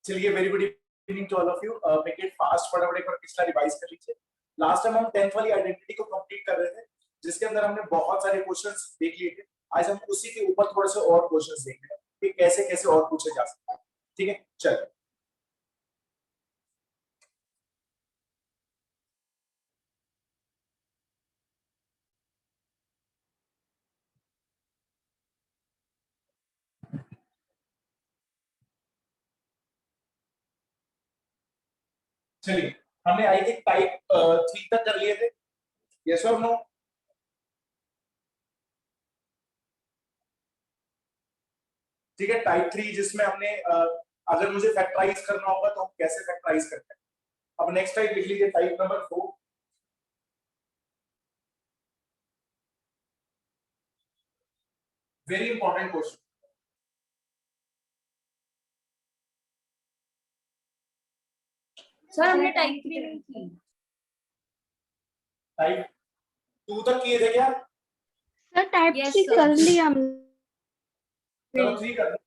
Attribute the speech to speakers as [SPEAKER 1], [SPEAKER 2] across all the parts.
[SPEAKER 1] चलिए, very good evening to all of you. Make it fast, फटाफट एक बार पिछला रिवाइज कर लीजिए। लास्ट टाइम हम 10th वाली आइडेंटिटी को कंप्लीट कर रहे थे, जिसके अंदर हमने बहुत सारे क्वेश्चंस देख लिए थे। आज हम उसी के ऊपर थोड़े से और क्वेश्चंस देख रहे हैं कि कैसे कैसे और पूछे जा सकते हैं। ठीक है, चलिए। चलिए, हमने आई थिंक टाइप 3 तक कर लिए थे। यस और नो? ठीक है, टाइप 3 जिसमें हमने अगर मुझे फैक्टराइज करना होगा तो हम कैसे फैक्टराइज करते हैं। अब नेक्स्ट टाइप लिख लीजिए, type number 4। Very important question.
[SPEAKER 2] Sir हमने टाइप 3 नहीं की।
[SPEAKER 1] टाइप 2 तक किए थे क्या?
[SPEAKER 3] Sir type
[SPEAKER 2] Yes,
[SPEAKER 3] 3
[SPEAKER 2] sir.
[SPEAKER 3] कर लिया हमने।
[SPEAKER 1] चलो 3 कर लो।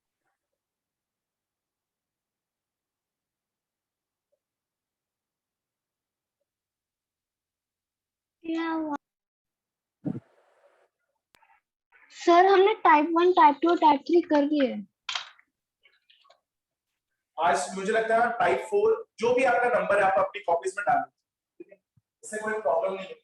[SPEAKER 3] सर हमने टाइप 1, टाइप 2 और टाइप 3 कर लिए।
[SPEAKER 1] आज मुझे लगता है टाइप 4 जो भी आपका नंबर है आप अपनी कॉपीज में डाल दीजिए, इससे कोई प्रॉब्लम नहीं है।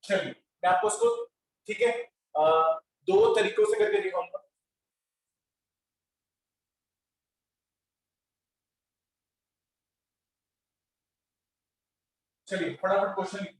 [SPEAKER 1] चलिए, मैं आपको इसको ठीक है दो तरीकों से करके दिखाऊंगा। चलिए फटाफट क्वेश्चन लिखिए।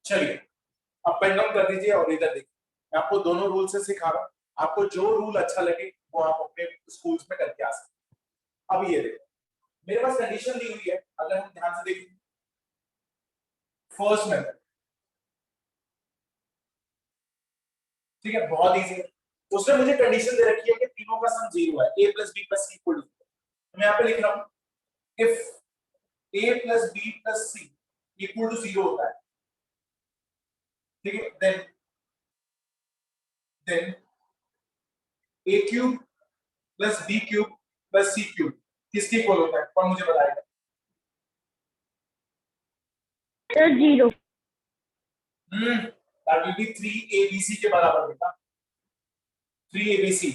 [SPEAKER 1] चलिए, अब पेन डाउन कर दीजिए और इधर देखिए। मैं आपको दोनों रूल से सिखा रहा हूं, आपको जो रूल अच्छा लगे वो आप अपने स्कूल्स में करके आ सकते हैं। अब ये देखो, मेरे पास कंडीशन दी हुई है, अगर हम ध्यान से देखें। फर्स्ट मेथड, ठीक है, बहुत इजी है। उसने मुझे कंडीशन दे रखी है कि तीनों का सम 0 है, a plus B plus C equal to. मैं यहाँ पे लिख रहा हूं if a plus B plus C equal to 0 होता है, ठीक है, then a cube plus B cube plus C cube किसके इक्वल होता है? कौन मुझे बताएगा?
[SPEAKER 3] 0।
[SPEAKER 1] दैट विल बी 3abc के बराबर बेटा, 3abc।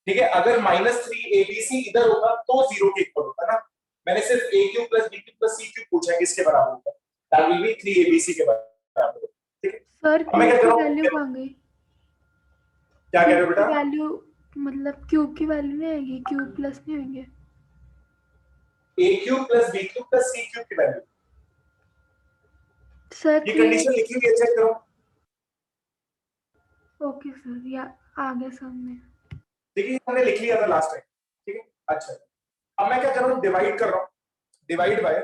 [SPEAKER 1] ठीक है, अगर -3abc इधर होगा तो 0 के इक्वल होता ना। मैंने सिर्फ a cube plus b cube plus c cube पूछा है, किसके बराबर होता है? दैट विल बी 3abc के बराबर। ठीक है,
[SPEAKER 3] सर
[SPEAKER 1] अब मैं क्या कर रहा हूं?
[SPEAKER 3] वैल्यू कहां गई?
[SPEAKER 1] क्या कह रहे हो बेटा?
[SPEAKER 3] वैल्यू मतलब क्यूब की वैल्यू नहीं आएगी, क्यूब प्लस नहीं होंगे।
[SPEAKER 1] a cube plus b cube plus c cube की वैल्यू।
[SPEAKER 3] सर
[SPEAKER 1] ये कंडीशन लिखी हुई है, चेक करो।
[SPEAKER 3] ओके सर, या आगे सामने।
[SPEAKER 1] देखिए हमने लिख लिया था लास्ट टाइम, ठीक है। अच्छा, अब मैं क्या कर रहा हूं? डिवाइड कर रहा हूं, divide by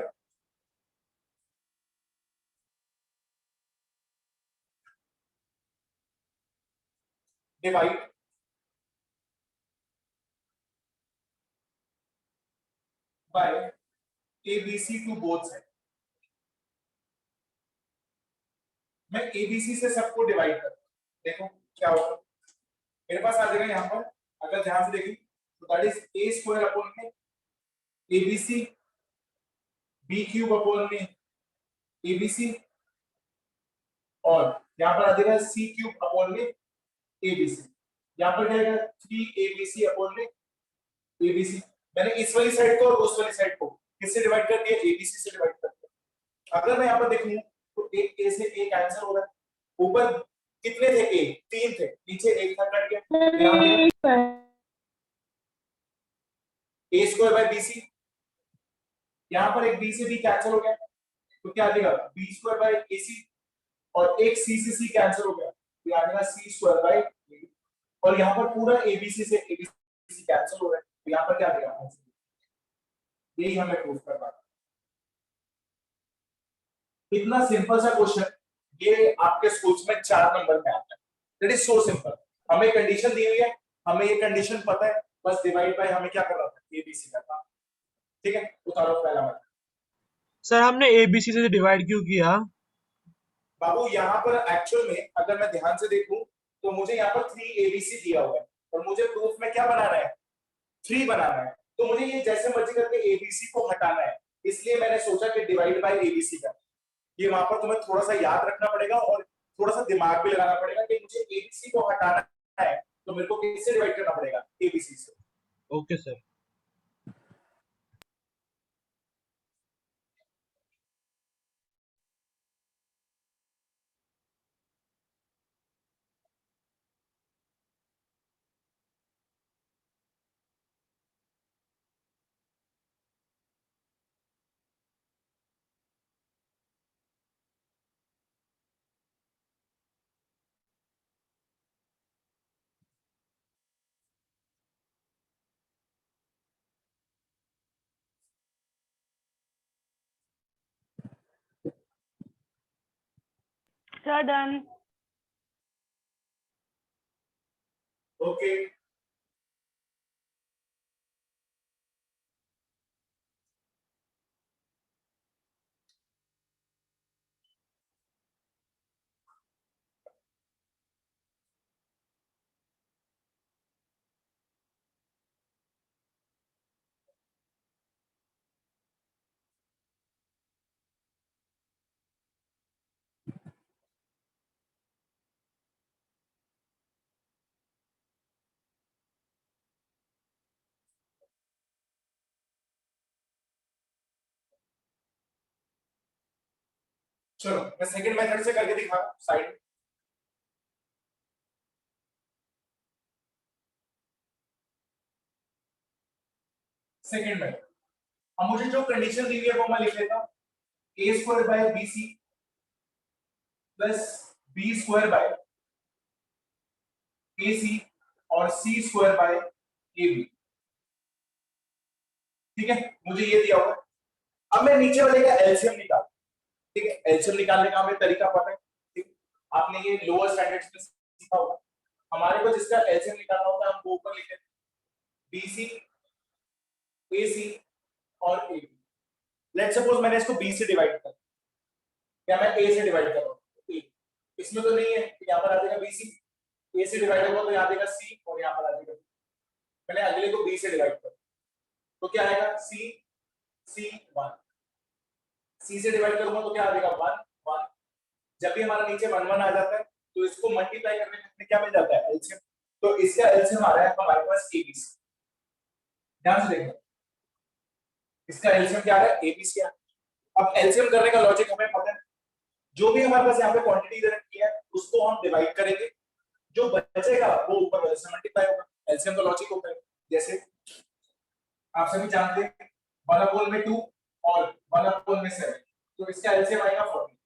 [SPEAKER 1] divide by ABC to both side. मैं ABC से सबको डिवाइड कर, देखो क्या होगा। मेरे पास आ जाएगा यहाँ पर, अगर ध्यान से देखिए तो that is a square upon में ABC, b क्यूब अपॉन में ABC, और यहाँ पर आ जाएगा c क्यूब अपॉन में ABC। यहाँ पर जाएगा 3abc अपॉन में ABC। मैंने इस वाली साइड को और उस वाली साइड को किससे डिवाइड कर दिया? ABC से डिवाइड कर दिया। अगर मैं यहाँ पर देखूं तो एक ए से ए कैंसिल हो रहा है, ऊपर कितने थे ए, 3 थे, नीचे एक था कट गया, ए स्क्वायर बाय बी सी, यहाँ पर एक बी से बी कैंसिल हो गया तो क्या आ जाएगा B square by A C, और एक सी से सी कैंसिल हो गया तो आ जाएगा सी स्क्वायर बाय, और यहाँ पर पूरा एबीसी से एबीसी कैंसिल हो रहा है तो यहाँ पर क्या आ जाएगा, यही हमें प्रूव करना है। इतना सिंपल सा क्वेश्चन, ये आपके स्कूल्स में 4 नंबर में आता है, दैट इज सो सिंपल। हमें कंडीशन दी हुई है, हमें ये कंडीशन पता है, बस डिवाइड बाय हमें क्या करना था, एबीसी का था। ठीक है, उतारो पहला मत।
[SPEAKER 2] सर हमने एबीसी से डिवाइड क्यों किया?
[SPEAKER 1] बाबू यहाँ पर एक्चुअल में अगर मैं ध्यान से देखूं तो मुझे यहाँ पर 3 एबीसी दिया हुआ है और मुझे प्रूफ में क्या बनाना है, 3 बनाना है, तो मुझे ये जैसे मर्जी करके एबीसी को हटाना है, इसलिए मैंने सोचा कि डिवाइड बाय एबीसी का। ये वहां पर तुम्हें थोड़ा सा याद रखना पड़ेगा और थोड़ा सा दिमाग भी लगाना पड़ेगा कि मुझे एबीसी को हटाना है तो मेरे को किससे डिवाइड करना पड़ेगा, एबीसी से।
[SPEAKER 2] Okay sir.
[SPEAKER 4] Sir, done.
[SPEAKER 1] Okay, चलो मैं सेकंड मेथड से करके दिखा साइड। सेकंड मेथड, अब मुझे जो कंडीशन दी हुई है वो मैं लिख लेता हूं, A square by B C plus B square by A C और C square by A B. ठीक है, मुझे ये दिया हुआ है, अब मैं नीचे वाले का एलसीएम निकाल। ठीक है, एलसीएम निकालने का हमें तरीका पता है, ठीक, आपने ये लोअर स्टैंडर्ड्स में सीखा होगा। हमारे को जिसका एलसीएम निकालना होता है हम वो ऊपर लिखते हैं, बीसी एसी और एबी। लेट्स सपोज मैंने इसको बी से डिवाइड कर, क्या मैं ए से डिवाइड कर रहा हूं, इसमें तो नहीं है, यहाँ पर आ जाएगा बीसी, ए से डिवाइड होगा तो यहाँ देगा सी और यहाँ पर आ जाएगा, मैंने अगले को बी से डिवाइड कर तो क्या आएगा सी सी 1, सी से डिवाइड करूंगा तो क्या आ जाएगा 1 1। जब भी हमारा नीचे 1 1 आ जाता है तो इसको मल्टीप्लाई करने में क्या मिल जाता है, एलसीएम। तो इसका एलसीएम आ रहा है हमारे पास एबीसी, ध्यान से देखना, इसका एलसीएम क्या आ रहा है एबीसी। अब एलसीएम करने का लॉजिक हमें पता है, जो भी हमारे पास यहाँ पे क्वांटिटी दे रखी है उसको हम डिवाइड करेंगे, जो बचेगा वो ऊपर वाले से मल्टीप्लाई होगा। एलसीएम का लॉजिक होता है, जैसे आप सभी जानते हैं 1/2 और 1/7, तो इसका एलसीएम आएगा 40।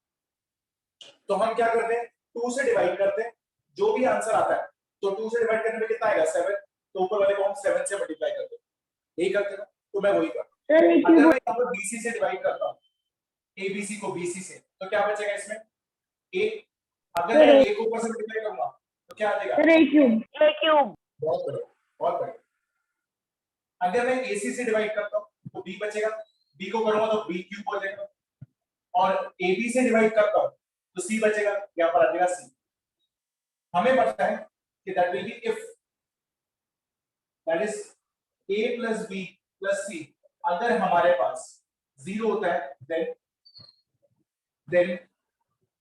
[SPEAKER 1] तो हम क्या करते हैं 2 से डिवाइड करते हैं, जो भी आंसर आता है तो 2 से डिवाइड करने में कितना आएगा 7, तो ऊपर वाले को हम 7 से मल्टीप्लाई करते हैं, यही करते हैं। तो मैं वही करता हूं, अगर मैं यहाँ पर बीसी से डिवाइड करता हूँ, एबीसी को बीसी से, तो क्या बचेगा इसमें ए, अगर मैं ए को ऊपर से मल्टीप्लाई करूंगा तो क्या आ जाएगा
[SPEAKER 4] A cube.
[SPEAKER 1] बहुत बढ़िया, बहुत बढ़िया। अगर मैं एसी से डिवाइड करता हूं तो बी बचेगा, बी को करूंगा तो बी क्यूब हो जाएगा, और एबी से डिवाइड करता हूं तो सी बचेगा, यहां पर आ जाएगा सी। हमें पता है कि that will be if that is a plus B plus C, अगर हमारे पास 0 होता है then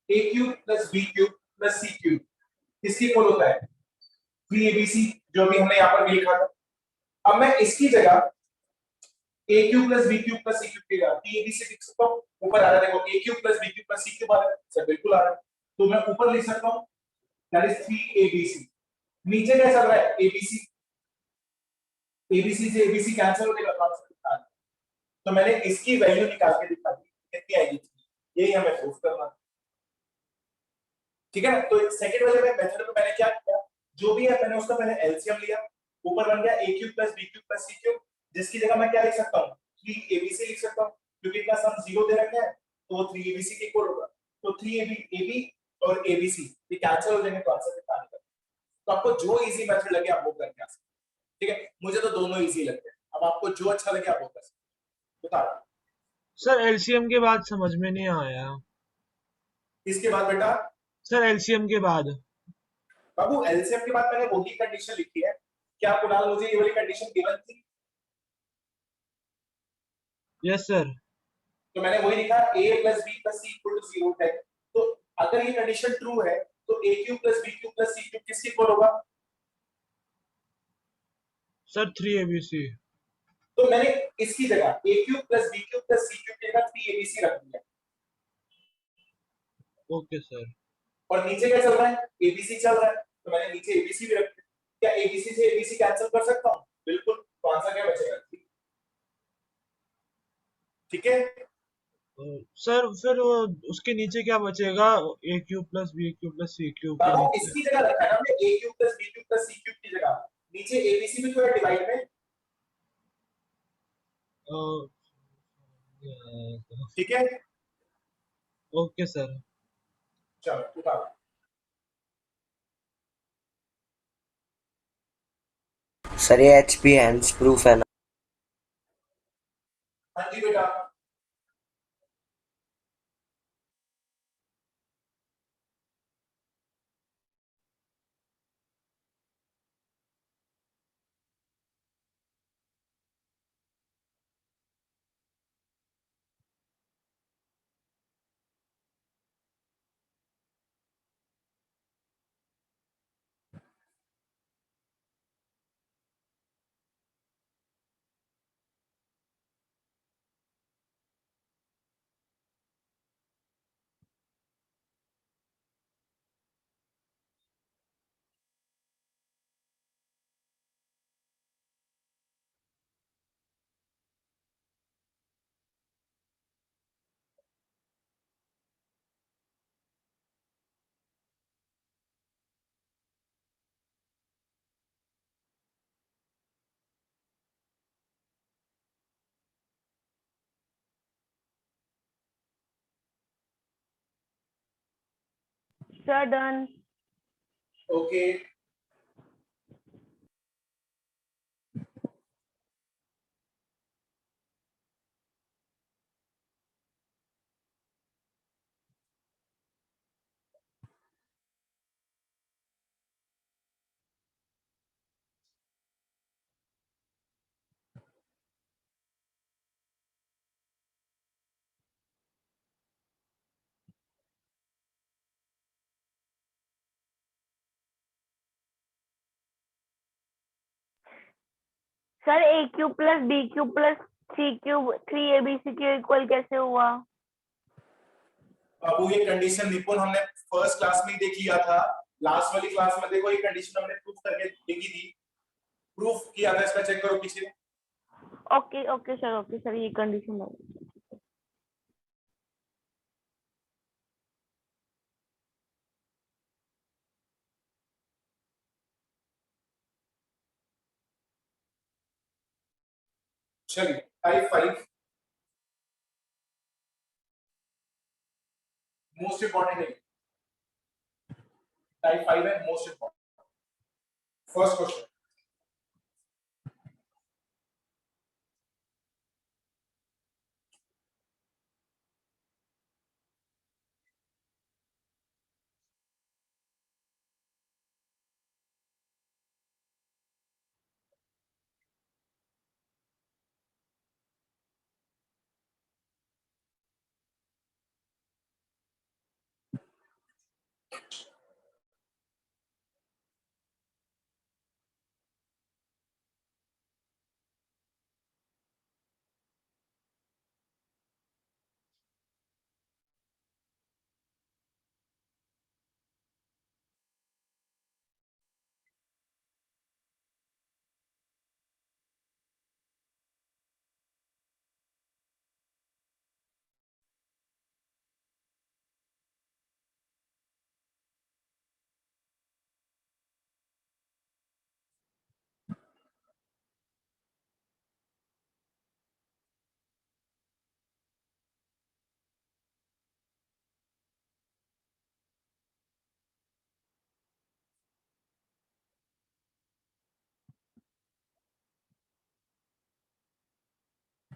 [SPEAKER 1] a cube plus b cube plus c cube किसकी इक्वल होता है 3abc, जो भी हमने यहाँ पर भी लिखा था। अब मैं इसकी जगह A cube plus B cube plus C cube की जगह टी ए बी सी लिख सकता हूँ। ऊपर आ रहा है देखो A cube plus B cube plus C cube आ रहा है सर, बिल्कुल आ रहा है। तो मैं ऊपर लिख सकता हूँ दैट इज 3abc। नीचे क्या चल रहा है abc, abc से abc कैंसिल हो जाएगा, आंसर कितना आएगा? तो मैंने इसकी वैल्यू निकाल के दिखा दी कितनी आएगी, यही हमें प्रूफ करना है। ठीक है ना। तो सेकंड वाले में मेथड में मैंने क्या किया, जो भी है मैंने उसका पहले एलसीएम लिया, ऊपर बन गया a cube plus b cube plus c cube, जिसकी जगह मैं क्या लिख सकता हूँ 3abc लिख सकता हूँ, क्योंकि इनका सम 0 दे रखा है तो वो 3abc के इक्वल होगा। तो 3ab और abc ये कैंसिल हो जाएंगे तो आंसर कितना आएगा। तो आपको जो इजी मेथड लगे आप वो करके आ सकते हैं। ठीक है, मुझे तो दोनों इजी लगते हैं, अब आपको जो अच्छा लगे आप वो कर सकते हैं। बताओ
[SPEAKER 2] सर एलसीएम के बाद समझ में नहीं आया।
[SPEAKER 1] इसके बाद बेटा,
[SPEAKER 2] सर एलसीएम के बाद।
[SPEAKER 1] बाबू एलसीएम के बाद मैंने वही कंडीशन लिखी है। क्या कुणाल मुझे ये वाली कंडीशन गिवन थी?
[SPEAKER 2] Yes sir.
[SPEAKER 1] तो मैंने वही लिखा a plus B plus C equal to 0 है। तो अगर ये कंडीशन ट्रू है तो a cube plus B cube plus C cube किसके इक्वल होगा?
[SPEAKER 2] Sir 3abc।
[SPEAKER 1] तो मैंने इसकी जगह a cube plus B cube plus C cube की जगह 3abc रख दिया।
[SPEAKER 2] Okay sir.
[SPEAKER 1] और नीचे क्या चल रहा है abc चल रहा है, तो मैंने नीचे abc भी रख दिया। क्या abc से abc कैंसिल कर सकता हूं? बिल्कुल। तो आंसर क्या बचेगा? ठीक है।
[SPEAKER 2] सर फिर उसके नीचे क्या बचेगा, A cube plus B cube plus C cube के
[SPEAKER 1] बाबू
[SPEAKER 2] नीचे।
[SPEAKER 1] इसकी जगह रखा है ना हमने a cube plus B cube plus C cube की जगह, नीचे abc भी तो है डिवाइड में। ठीक है,
[SPEAKER 2] ओके सर।
[SPEAKER 1] चलो उतारो।
[SPEAKER 4] सर ये HP हैंड्स प्रूफ है ना?
[SPEAKER 1] हाँ जी बेटा।
[SPEAKER 5] Sir done.
[SPEAKER 1] Okay,
[SPEAKER 5] sir A cube plus B cube plus C cube 3abc के इक्वल कैसे हुआ?
[SPEAKER 1] अब वो ये कंडीशन निपुण हमने फर्स्ट क्लास में ही देख लिया था। लास्ट वाली क्लास में देखो ये कंडीशन हमने प्रूफ करके देखी थी, प्रूफ किया था इसका, चेक करो पीछे।
[SPEAKER 5] ओके ओके सर ये कंडीशन है।
[SPEAKER 1] चलिए टाइप 5 मोस्ट इंपॉर्टेंट है, टाइप 5 है मोस्ट इंपॉर्टेंट। फर्स्ट क्वेश्चन,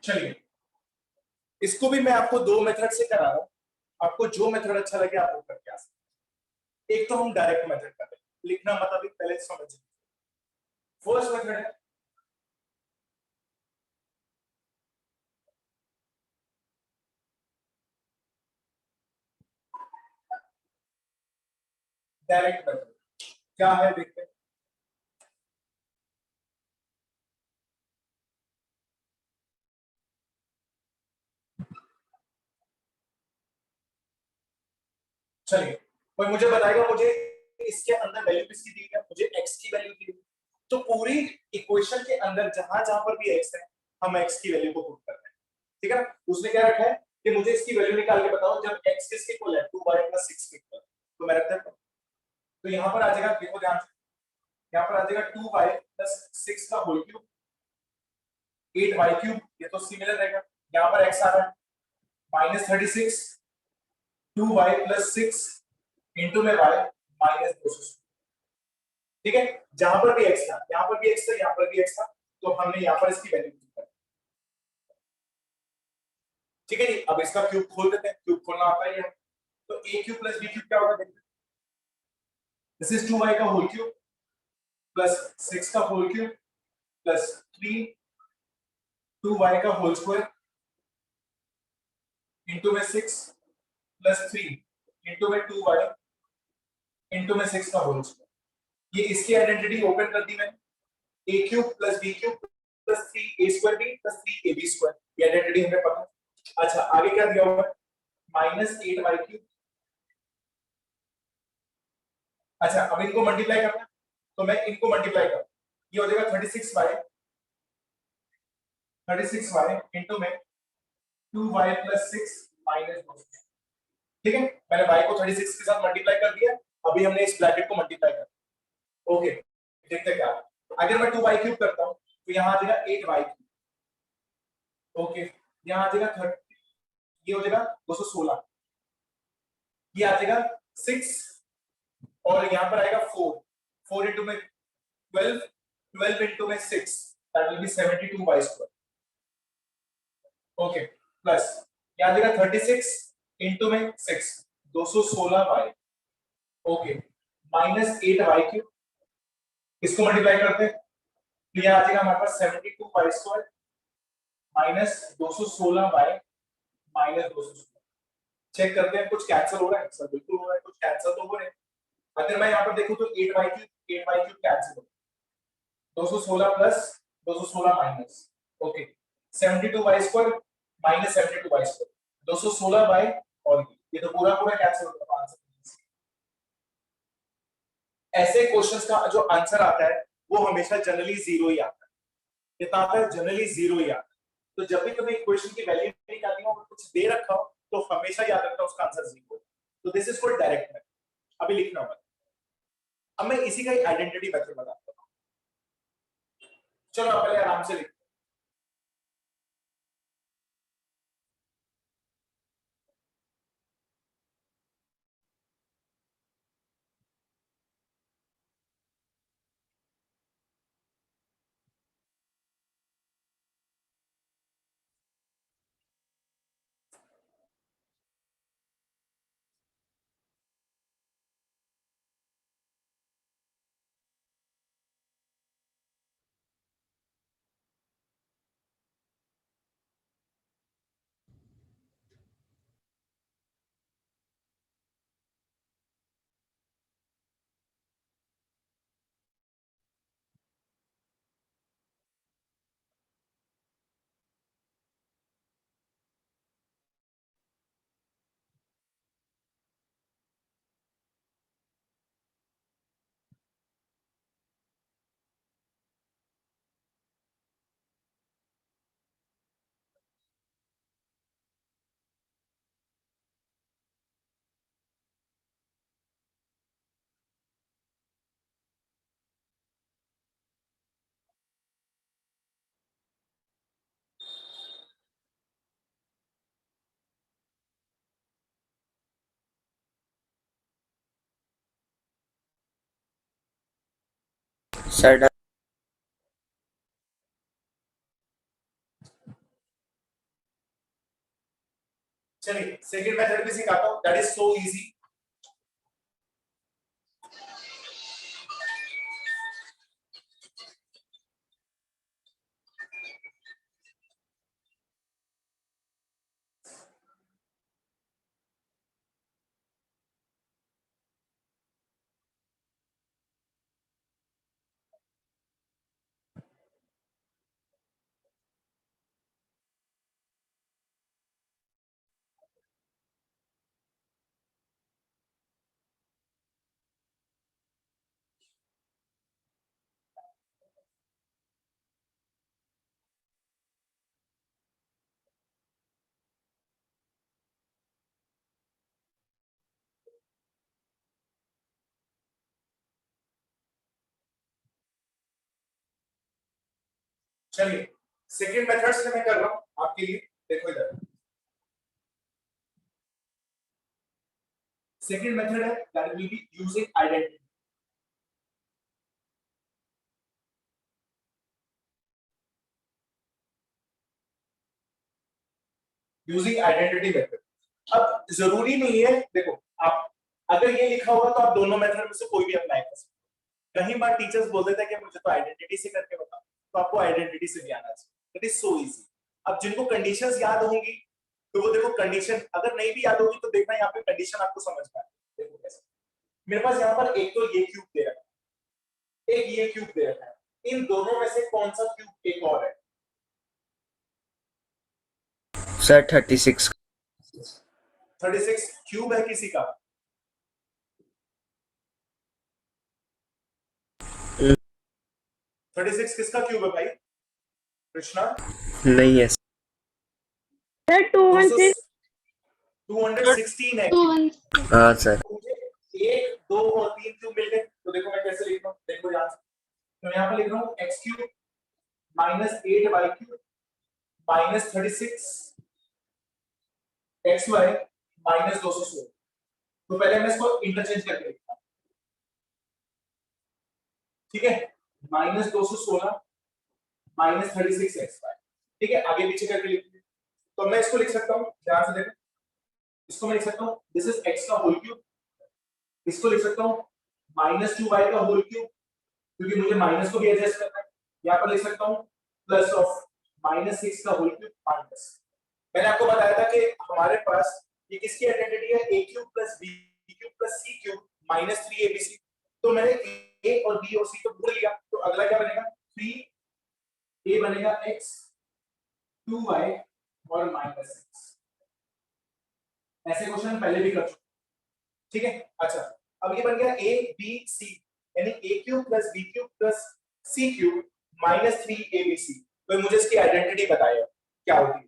[SPEAKER 1] चलिए, इसको भी मैं आपको दो मेथड से करा रहा हूं, आपको जो मेथड अच्छा लगे आप वो करके आ सकते हैं। एक तो हम डायरेक्ट मेथड कर रहे हैं, लिखना मत अभी, पहले समझिए। फर्स्ट मेथड है डायरेक्ट मेथड। क्या है देखते हैं। चलिए, कोई मुझे बताएगा, मुझे इसके अंदर वैल्यू किसकी दी है? मुझे x की वैल्यू दी है। तो पूरी इक्वेशन के अंदर जहां जहां पर भी x है, हम x की वैल्यू को पुट कर रहे हैं। ठीक है ना? उसने क्या रखा है कि मुझे इसकी वैल्यू निकाल के बताओ जब x किसके इक्वल है, 2y 6 के इक्वल। तो मैं रख देता हूं। तो यहां पर आ जाएगा, देखो ध्यान से, यहां पर आ जाएगा 2y 6 का होल क्यूब, 8y क्यूब, ये तो सिमिलर रहेगा। यहां पर x आ रहा है -36, 2y 6 इंटू में y -200। ठीक है, जहां पर भी x था, यहां पर भी x था, यहां पर भी x था, तो हमने यहां पर इसकी वैल्यू पुट कर दी। ठीक है जी, अब इसका क्यूब खोल देते हैं, क्यूब खोलना आता है ये। तो a cube plus b cube क्या होगा देखते हैं। दिस इज 2y का होल क्यूब प्लस 6 का होल क्यूब प्लस 3 2y का होल स्क्वायर इंटू में 6 प्लस 3 इंटू में 2y इंटू में 6 का होल स्क्वायर। ये इसकी आइडेंटिटी ओपन कर दी मैंने, a cube plus b cube plus 3a square b plus 3ab square, ये आइडेंटिटी हमें पता है। अच्छा, आगे क्या दिया हुआ है? -8y cube. अच्छा, अब इनको मल्टीप्लाई करना है, तो मैं इनको मल्टीप्लाई कर, ये हो जाएगा 36y इंटू में 2y प्लस 6 -2। ठीक है, मैंने y को 36 के साथ मल्टीप्लाई कर दिया, अभी हमने इस ब्रैकेट को मल्टीप्लाई कर। ओके, देखते हैं क्या। अगर मैं 2y क्यूब करता हूं तो यहां आ जाएगा 8y क्यूब। ओके, यहां आ जाएगा 30, ये हो जाएगा 216, ये आ जाएगा 6, और यहां पर आएगा 4, 4 इंटू में 12, 12 इंटू में 6, that will B 72y square. Okay, plus यहां आ जाएगा 36 इंटू में 6, 216y। ओके, -8y क्यूब, इसको मल्टीप्लाई करते हैं, तो यहां आ जाएगा हमारे पास 72y square minus 216y minus 216। Check करते हैं कुछ कैंसिल हो रहा है? सर बिल्कुल हो रहा है, कुछ कैंसिल तो हो रहे हैं। अगर मैं यहां पर देखूं तो 8y क्यूब कैंसिल हो, 216 plus 216 minus, okay, 72y square minus 72y square, 216y, और ये तो पूरा पूरा कैंसिल हो गया आंसर। ऐसे क्वेश्चंस का जो आंसर आता है वो हमेशा जनरली जीरो ही आता है। कितना आता है? जनरली जीरो ही आता है। तो जब भी तुम्हें इक्वेशन की वैल्यू निकालनी हो, कुछ दे रखा हो, तो हमेशा याद रखना उसका आंसर जीरो है। तो this is called direct method. अभी लिखना होगा। अब मैं इसी का एक आइडेंटिटी मेथड बताता हूं। चलो आप पहले आराम से लिखो।
[SPEAKER 4] Sir,
[SPEAKER 1] चलिए सेकंड मेथड भी सिखाता हूं, दैट इज सो इजी। चलिए सेकंड मेथड से मैं कर रहा हूं आपके लिए, देखो इधर। सेकंड मेथड है that will be using identity. Using identity method. अब जरूरी नहीं है, देखो आप अगर ये लिखा होगा तो आप दोनों मेथड में से कोई भी अप्लाई कर सकते हैं। कहीं बार टीचर्स बोल देते हैं कि मुझे तो आइडेंटिटी से करके बता, तो आपको आइडेंटिटी से भी आना चाहिए। It is so easy. अब जिनको कंडीशंस याद होंगी तो वो देखो कंडीशन, अगर नहीं भी याद होगी तो देखना यहाँ पे कंडीशन आपको समझ में आए। देखो कैसे, मेरे पास यहाँ पर एक तो ये क्यूब दे रखा है, एक ये क्यूब दे रखा है, इन दोनों में से कौन सा क्यूब एक और है?
[SPEAKER 4] सर 36।
[SPEAKER 1] 36 क्यूब है किसी का? 36 किसका क्यूब है भाई? कृष्णा
[SPEAKER 4] नहीं है।
[SPEAKER 5] सर 216
[SPEAKER 1] 216 है।
[SPEAKER 4] हाँ सर।
[SPEAKER 1] मुझे 1 2 और 3 क्यूब मिल गए, तो देखो मैं कैसे लिख रहा हूँ, देखो ध्यान से। तो यहाँ पर लिख रहा हूँ x cube minus 8y cube minus 36 xy minus 216। तो पहले मैं इसको इंटरचेंज करके लिखता हूँ, ठीक है? माइनस 216 माइनस 36 xy, ठीक है? आगे पीछे करके लिखते हैं। तो मैं इसको लिख सकता हूँ, ध्यान से देखो, इसको मैं लिख सकता हूँ दिस इज x का होल क्यूब, इसको लिख सकता हूँ माइनस 2y का होल क्यूब, क्योंकि मुझे माइनस को भी एडजस्ट करना है। यहाँ पर लिख सकता हूँ प्लस ऑफ माइनस 6 का होल क्यूब माइनस। मैंने आपको बताया था कि हमारे पास ये किसकी आइडेंटिटी है? a cube plus b cube plus c cube minus 3abc। तो मैंने a और b और c को भूल लिया, तो अगला क्या बनेगा? 3a बनेगा x 2y और माइनस 6। ऐसे क्वेश्चन पहले भी कर चुके, ठीक है? अच्छा, अब ये बन गया a b c, यानी a cube plus b cube plus c cube minus 3abc। तो मुझे इसकी आइडेंटिटी बताइए क्या होगी?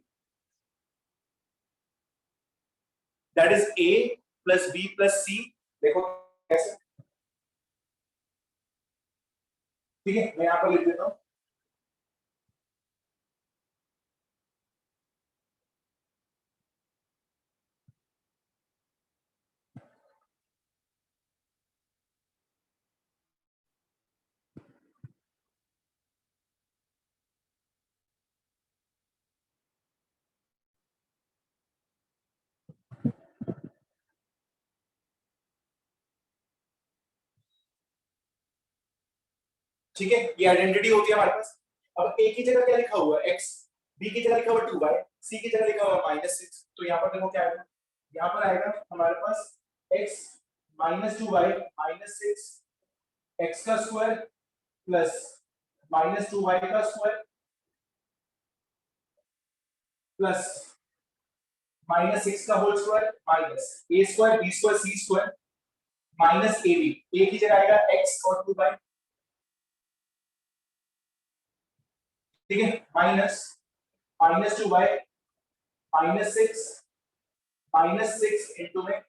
[SPEAKER 1] That is a plus b plus c। देखो कैसे, ठीक है? मैं यहां पर लिख देता हूं, ठीक है? ये आइडेंटिटी होती है हमारे पास। अब a की जगह क्या लिखा हुआ है? x, b की जगह लिखा हुआ 2y, c की जगह लिखा हुआ -6। तो यहाँ पर देखो क्या आएगा? यहाँ पर आएगा हमारे पास x minus 2y minus 6 x का स्क्वायर प्लस माइनस 2y का स्क्वायर प्लस माइनस 6 का whole square minus a square b square c square minus ab। a की जगह आएगा x और 2y, ठीक है? Minus minus 2y minus 6 minus 6 into में,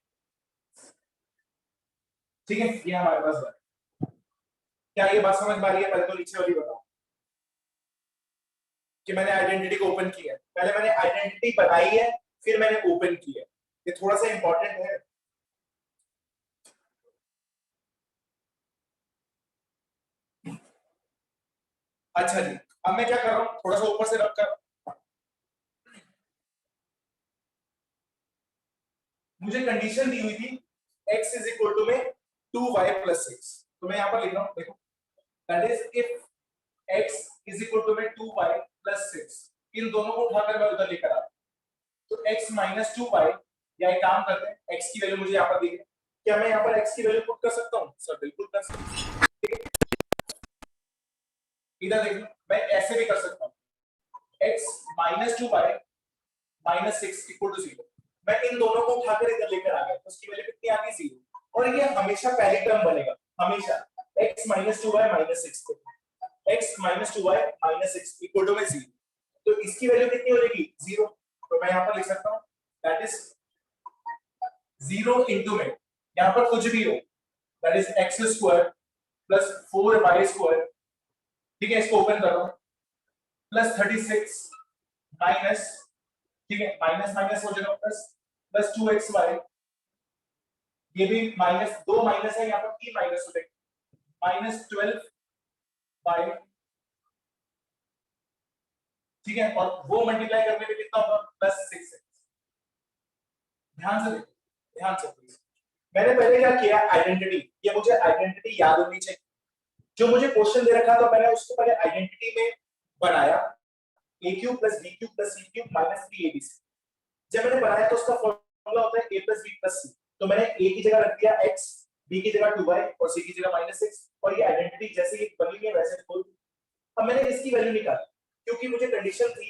[SPEAKER 1] ठीक है? ये हमारे पास है। क्या ये बात समझ में आ रही है? पहले तो नीचे वाली बताओ कि मैंने आइडेंटिटी को ओपन किया है। पहले मैंने आइडेंटिटी बनाई है, फिर मैंने ओपन किया है। ये थोड़ा सा इंपॉर्टेंट है। अच्छा जी, अब मैं क्या कर रहा हूँ, थोड़ा सा ऊपर से रख कर मुझे कंडीशन दी हुई थी x इज इक्वल टू में 2y प्लस 6, तो मैं यहाँ पर लिख रहा हूँ, देखो that is if x is equal to में 2y प्लस 6, इन दोनों को उठाकर मैं उधर लेकर आता हूं, तो x माइनस 2y, या एक काम करते हैं x की वैल्यू मुझे यहाँ पर दी है, क्या मैं यहाँ पर x की वैल्यू पुट कर सकता हूँ? सर बिल्कुल कर सकता हूँ। इधर देखो मैं ऐसे भी कर सकता हूँ, x minus 2y minus 6 equal to 0, मैं इन दोनों को उठाकर इधर लेकर आ गया, तो उसकी वैल्यू कितनी आ गई? 0, और ये हमेशा पहली टर्म बनेगा, हमेशा x माइनस 2y माइनस 6 को x minus 2y minus 6 equal to में 0, तो इसकी वैल्यू कितनी हो जाएगी? 0, तो मैं यहाँ पर लिख सकता हूँ दैट इज 0 इंटू में यहाँ पर कुछ भी हो, that is x square plus 4y square, ठीक है, इसको ओपन कर रहा हूँ, प्लस 36 माइनस, ठीक है, माइनस माइनस हो जाएगा प्लस, प्लस 2xy, ये भी माइनस, दो माइनस है यहाँ पर, 3 माइनस हो जाएगा, माइनस 12 बाय, ठीक है, और वो मल्टीप्लाई करने पे कितना होगा? Plus 6x। ध्यान से देखो, ध्यान से प्लीज, मैंने पहले क्या किया? आइडेंटिटी, ये मुझे आइडेंटिटी याद होनी चाहिए, जो मुझे क्वेश्चन दे रखा था मैंने उसको पहले आइडेंटिटी में बनाया, a cube plus b cube plus c cube minus 3abc, जब मैंने बनाया तो उसका फॉर्मूला होता है a plus b plus c, तो मैंने a की जगह रख दिया x, b की जगह 2y और c की जगह माइनस 6, और ये आइडेंटिटी जैसे ही बनी है वैसे खोल दी। अब मैंने इसकी वैल्यू निकाली, क्योंकि मुझे कंडीशन थी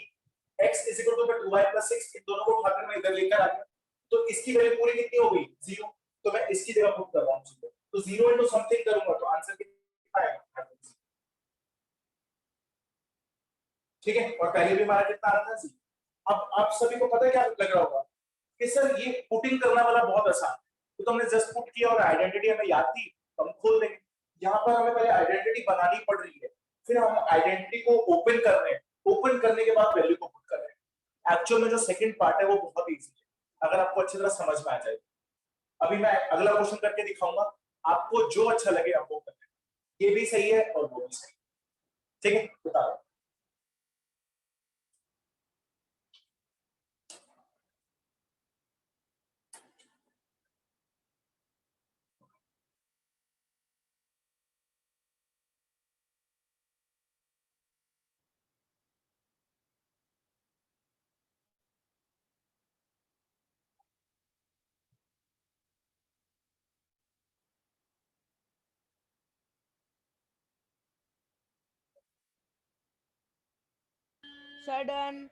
[SPEAKER 1] x is equal to 2y plus 6, इन दोनों को उठाकर मैं इधर लेकर आ गया, तो इसकी वैल्यू पूरी कितनी हो गई? 0, तो मैं इसकी जगह पुट कर रहा हूं 0, तो 0 इनटू समथिंग करूंगा तो आंसर कितना आएगा? ठीक है, और पहले भी हमारा कितना आ रहा था? 0। अब आप सभी को पता है क्या लग रहा होगा कि सर ये पुटिंग करना वाला बहुत आसान है, तो हमने जस्ट पुट किया और आइडेंटिटी हमें याद थी तो हम खोल देंगे। यहाँ पर हमें पहले आइडेंटिटी बनानी पड़ रही है, फिर हम आइडेंटिटी को ओपन कर रहे हैं, ओपन करने के बाद वैल्यू को पुट कर रहे हैं। एक्चुअल में जो सेकंड पार्ट है वो बहुत इजी है, अगर आपको अच्छी तरह समझ में आ जाए। अभी मैं अगला क्वेश्चन करके दिखाऊंगा, आपको जो अच्छा लगे आप वो करें, ये भी सही है और वो भी सही है, ठीक है? बताओ।
[SPEAKER 5] Sudden.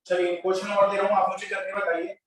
[SPEAKER 1] चलिए क्वेश्चन नंबर दे रहा हूँ, आप मुझे करके बताइए।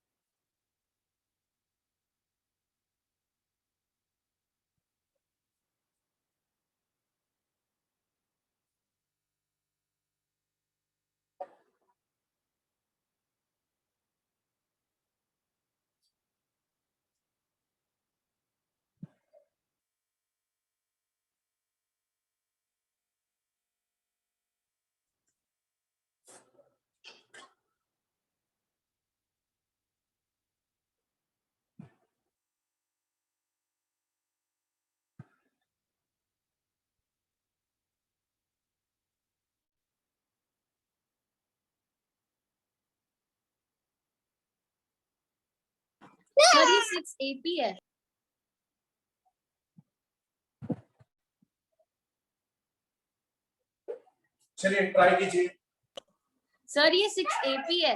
[SPEAKER 6] सर ये 6 AP है।
[SPEAKER 1] चलिए ट्राई कीजिए।
[SPEAKER 6] सर ये 6 AP है।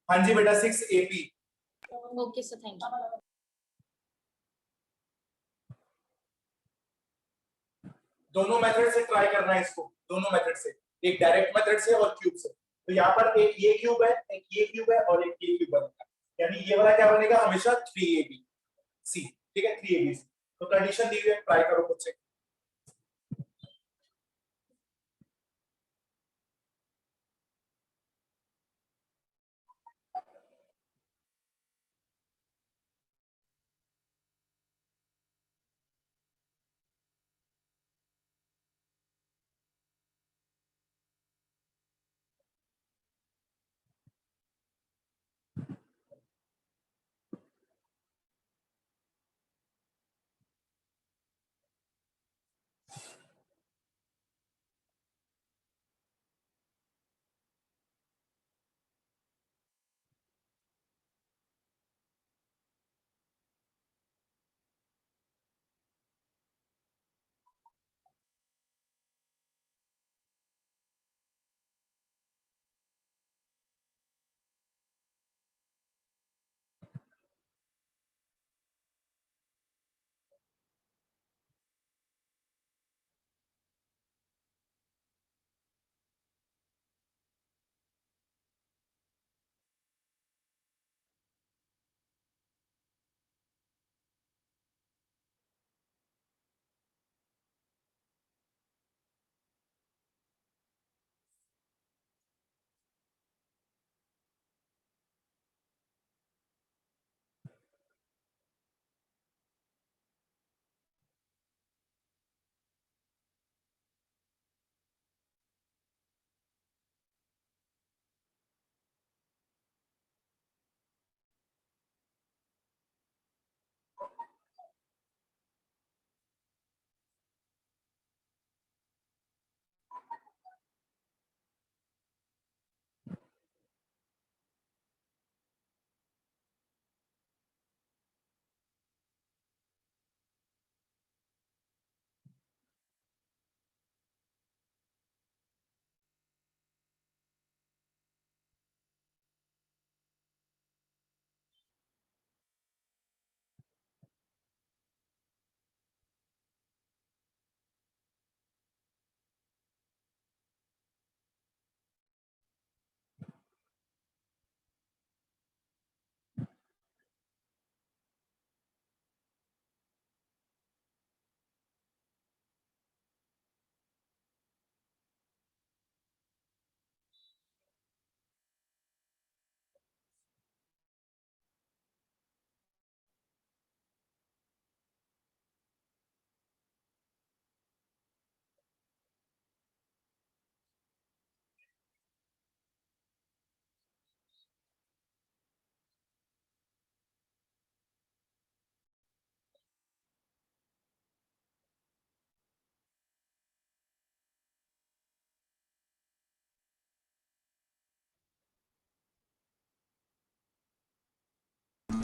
[SPEAKER 1] हाँ जी बेटा 6 AP।
[SPEAKER 6] Okay sir, thank you.
[SPEAKER 1] दोनों मेथड से ट्राई करना है इसको, दोनों मेथड से, एक डायरेक्ट मेथड से और क्यूब से। तो यहाँ पर एक ये क्यूब है, एक ये क्यूब है और एक ये क्यूब बनेगा, यानी ये वाला क्या बनेगा हमेशा 3ABC। ठीक है 3ABC। तो कंडीशन दी हुई है, ट्राई करो खुद से।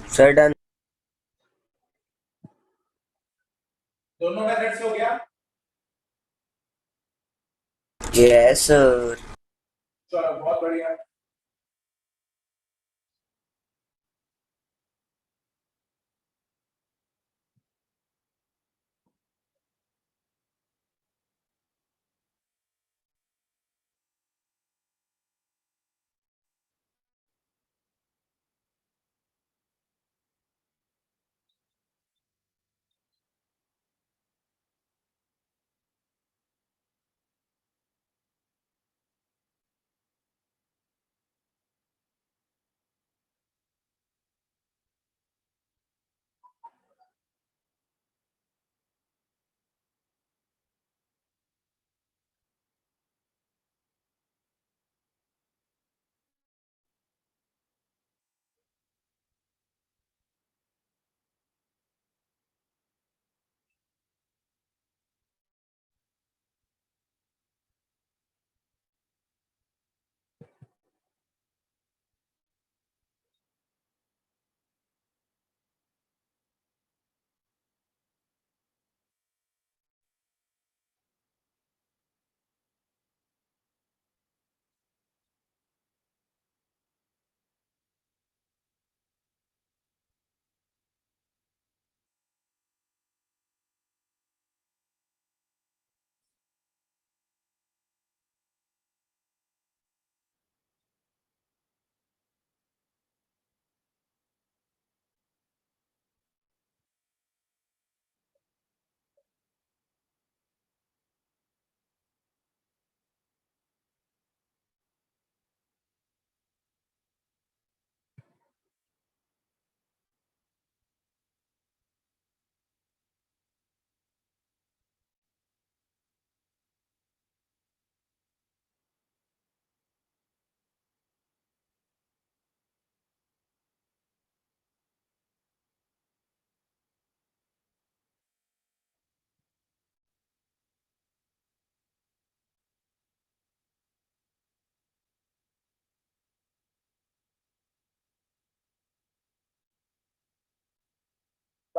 [SPEAKER 4] Sir done.
[SPEAKER 1] दोनों मेथड से हो गया।
[SPEAKER 4] Yes sir.
[SPEAKER 1] चलो बहुत बढ़िया।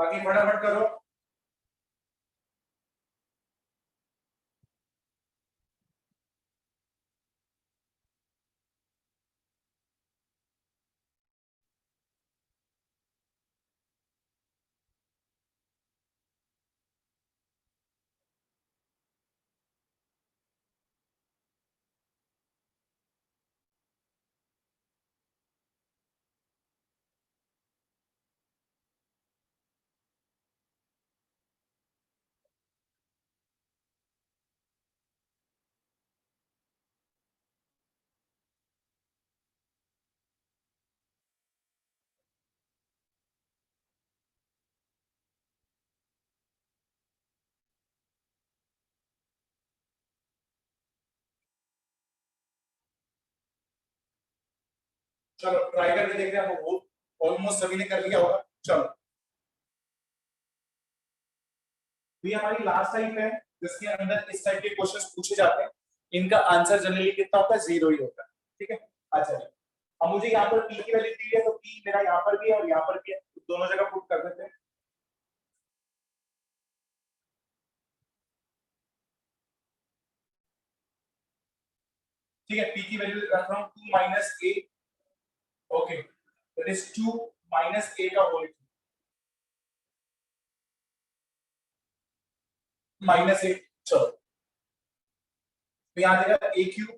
[SPEAKER 1] बाकी फटाफट करो। चलो ट्राई करके देखते हैं। वो ऑलमोस्ट सभी ने कर लिया होगा। चलो ये हमारी लास्ट टाइप है जिसके अंदर इस टाइप के क्वेश्चंस पूछे जाते हैं। इनका आंसर जनरली कितना होता है? 0 ही होता है। ठीक है, अच्छा जी। अब मुझे यहाँ पर p की वैल्यू दी है तो p मेरा यहाँ पर भी है और यहाँ पर भी है, तो दोनों जगह पुट कर देते हैं। ठीक है, p की वैल्यू रख रहा हूँ 2 minus a। Okay, that is 2 minus a का होल माइनस 1। चलो तो यहाँ आ जाएगा a क्यूब।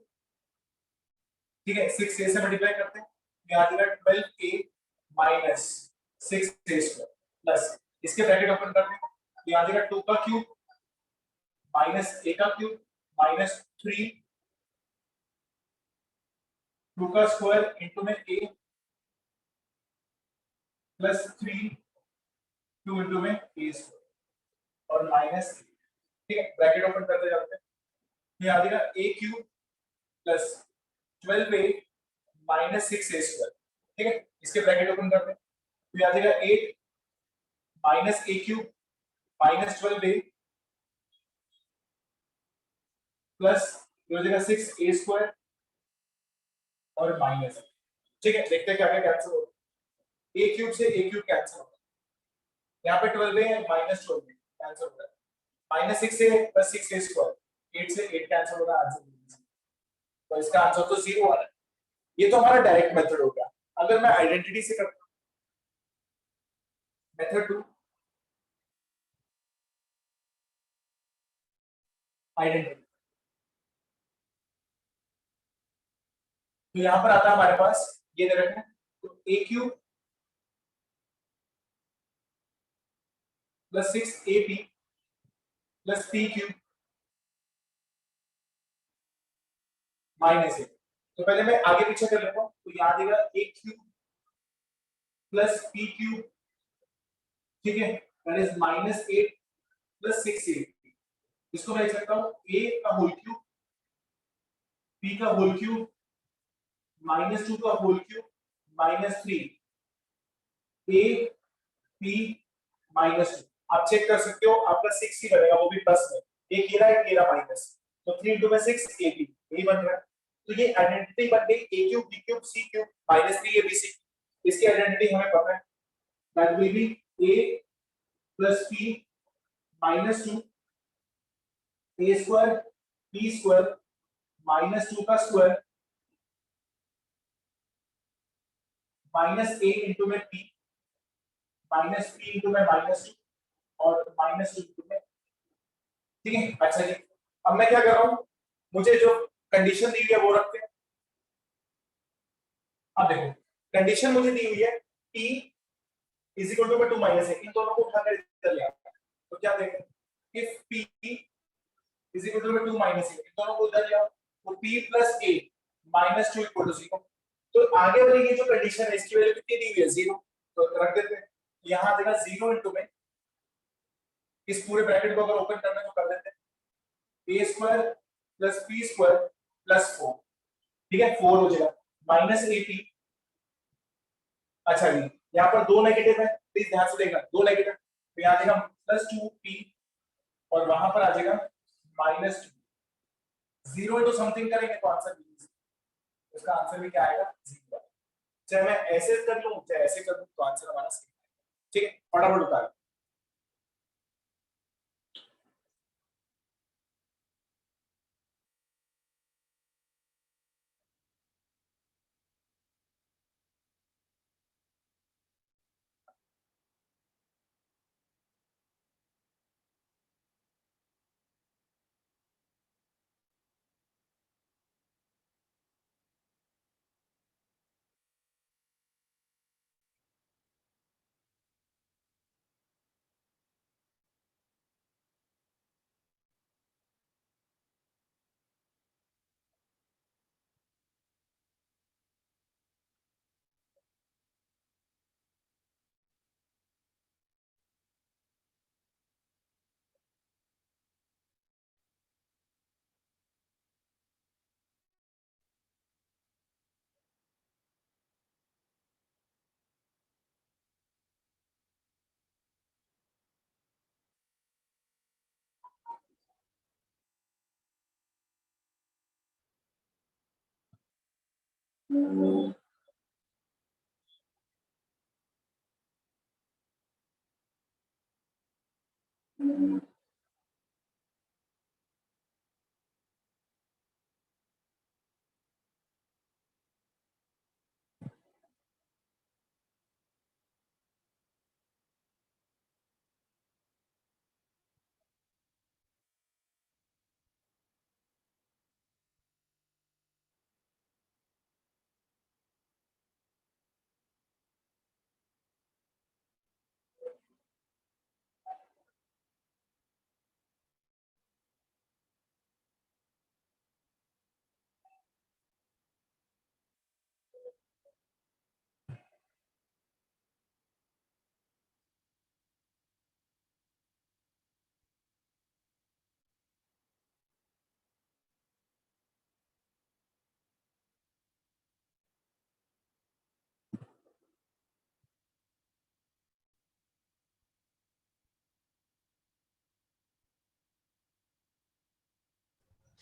[SPEAKER 1] ठीक है, 6a से मल्टीप्लाई करते हैं, यहाँ आ जाएगा 12a minus 6a square plus इसके ब्रैकेट ओपन करते हैं, यहाँ आ जाएगा 2 का क्यूब माइनस a का क्यूब माइनस 3 2 का स्क्वायर इनटू में a प्लस 3 2 इनटू में a स्क्वायर और माइनस। ठीक है, ब्रैकेट ओपन करते जाते हैं, यहाँ आ जाएगा a cube plus 12a minus 6a square. ठीक है, इसके ब्रैकेट ओपन करते हैं, तो यहाँ आ जाएगा 8 minus a cube minus 12a plus हो जाएगा 6a स्क्वायर और माइनस। ठीक है, देखते हैं क्या क्या कैंसिल होगा। a क्यूब से a क्यूब कैंसिल होगा, यहाँ पे 12a है माइनस 12a कैंसिल होगा, minus 6a plus 6a square 8 से 8 कैंसिल होगा, आंसर। तो इसका आंसर तो 0 आ रहा है। ये तो हमारा डायरेक्ट मेथड हो गया। अगर मैं आइडेंटिटी से करता हूं, मेथड 2 आइडेंटिटी, तो यहां पर आता है हमारे पास ये दे रखा है, तो a cube plus 6ab plus p cube minus 1। तो पहले मैं आगे पीछे कर लेता हूं, तो यहाँ आ जाएगा a cube plus p cube. ठीक है, that is minus 8 plus 6a। इसको मैं लिख सकता हूं a का होल क्यूब p का होल क्यूब माइनस 2 का whole cube minus 3 a p minus 2। आप चेक कर सकते हो, आपका 6 ही बनेगा, वो भी प्लस में, एक ये रहा एक ये रहा माइनस, तो 3 into में 6 ab यही बन रहा है। तो ये आइडेंटिटी बन गई a cube b cube c cube minus 3 abc। इसकी आइडेंटिटी हमें पता है, that will B a plus p minus 2 a square p square minus 2 का स्क्वायर माइनस a इंटू में p माइनस p इंटू में माइनस 2 और माइनस 2 इंटू में। ठीक है, अच्छा जी। अब मैं क्या कर रहा हूं, मुझे जो कंडीशन दी हुई है वो रखते हैं। अब देखो, कंडीशन मुझे दी हुई है p is equal to 2 minus a, इन दोनों को उठाकर इधर ले आओ, तो क्या देंगे, if p is equal to 2 minus a, इन दोनों को उधर ले आओ, तो p plus a minus 2 equal to 0। तो आगे वाली ये जो कंडीशन है इसकी वैल्यू कितनी दी हुई है? 0, तो रख देते हैं, यहां देगा 0 इनटू में इस पूरे ब्रैकेट को अगर ओपन करना है तो कर देते हैं, a square plus p square plus 4। ठीक है, 4 हो जाएगा माइनस 8p। अच्छा जी, यहाँ पर दो नेगेटिव है, प्लीज ध्यान से देखना, दो नेगेटिव, तो यहाँ आ जाएगा प्लस 2p और वहां पर आ जाएगा माइनस 2। 0 इंटू समथिंग करेंगे तो आंसर इसका आंसर भी क्या आएगा? 0। चाहे मैं ऐसे कर लूं चाहे ऐसे कर लूं तो आंसर हमारा सही है। ठीक है, फटाफट उतार।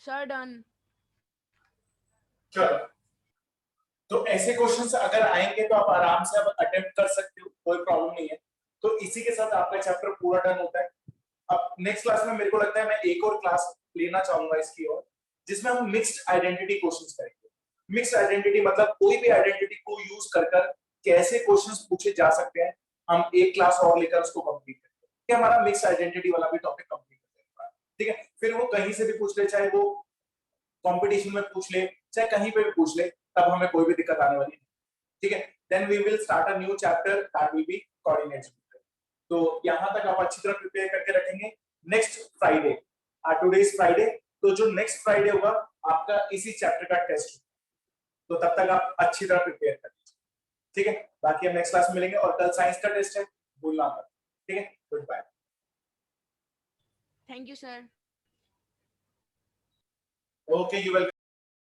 [SPEAKER 7] Sir done.
[SPEAKER 1] चलो, तो ऐसे क्वेश्चंस अगर आएंगे तो आप आराम से अब अटेम्प्ट कर सकते हो, कोई प्रॉब्लम नहीं है। तो इसी के साथ आपका चैप्टर पूरा डन होता है। अब नेक्स्ट क्लास में मेरे को लगता है मैं एक और क्लास लेना चाहूंगा इसकी और, जिसमें हम मिक्स्ड आइडेंटिटी क्वेश्चंस करेंगे। मिक्स्ड आइडेंटिटी मतलब कोई भी आइडेंटिटी को यूज कर कैसे क्वेश्चंस पूछे जा सकते हैं, हम एक क्लास और लेकर उसको कंप्लीट करेंगे कि हमारा मिक्स्ड आइडेंटिटी वाला भी टॉपिक कंप्लीट कर देंगे। ठीक है, फिर वो कहीं से भी पूछ ले, चाहे वो कंपटीशन में पूछ ले, चाहे कहीं पे भी पूछ ले, तब हमें कोई भी दिक्कत आने वाली नहीं। ठीक है, then we will start a new chapter that will be coordinates. तो यहां तक आप अच्छी तरह प्रिपेयर करके रखेंगे। Next Friday, today is Friday, तो जो नेक्स्ट फ्राइडे होगा आपका इसी चैप्टर का टेस्ट, तो तब तक आप अच्छी तरह प्रिपेयर कर लीजिए। ठीक है, बाकी हम नेक्स्ट क्लास में मिलेंगे। और कल साइंस का टेस्ट है, भूलना मत। ठीक है, good bye.
[SPEAKER 7] Thank you sir.
[SPEAKER 1] Okay, you welcome.